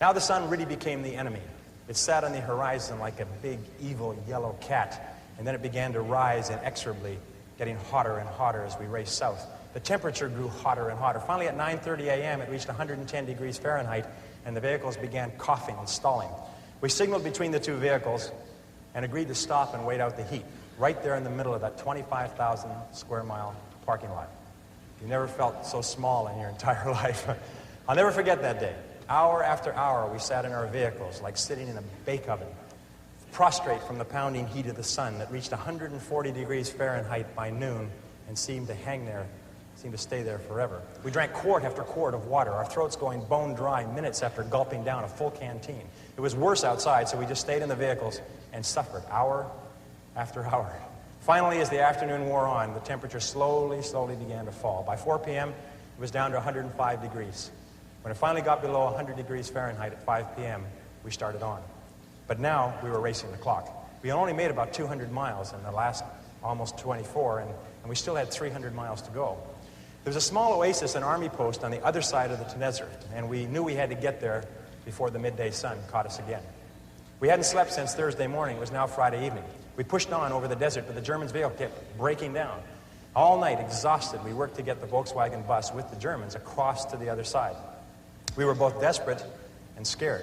Now the sun really became the enemy. It sat on the horizon like a big, evil, yellow cat, and then it began to rise inexorably, getting hotter and hotter as we raced south. The temperature grew hotter and hotter. Finally, at 9:30 a.m., it reached 110 degrees Fahrenheit, and the vehicles began coughing and stalling. We signaled between the two vehicles and agreed to stop and wait out the heat, right there in the middle of that 25,000 square mile parking lot. You never felt so small in your entire life. I'll never forget that day. Hour after hour, we sat in our vehicles like sitting in a bake oven, prostrate from the pounding heat of the sun that reached 140 degrees Fahrenheit by noon and seemed to stay there forever. We drank quart after quart of water, our throats going bone dry minutes after gulping down a full canteen. It was worse outside, so we just stayed in the vehicles and suffered hour after hour. Finally, as the afternoon wore on, the temperature slowly began to fall. By 4 p.m., it was down to 105 degrees. When it finally got below 100 degrees Fahrenheit at 5 p.m., we started on. But now we were racing the clock. We only made about 200 miles in the last almost 24, and we still had 300 miles to go. There was a small oasis, an army post on the other side of the desert, and we knew we had to get there before the midday sun caught us again. We hadn't slept since Thursday morning. It was now Friday evening. We pushed on over the desert, but the Germans' vehicle kept breaking down. All night, exhausted, we worked to get the Volkswagen bus with the Germans across to the other side. We were both desperate and scared.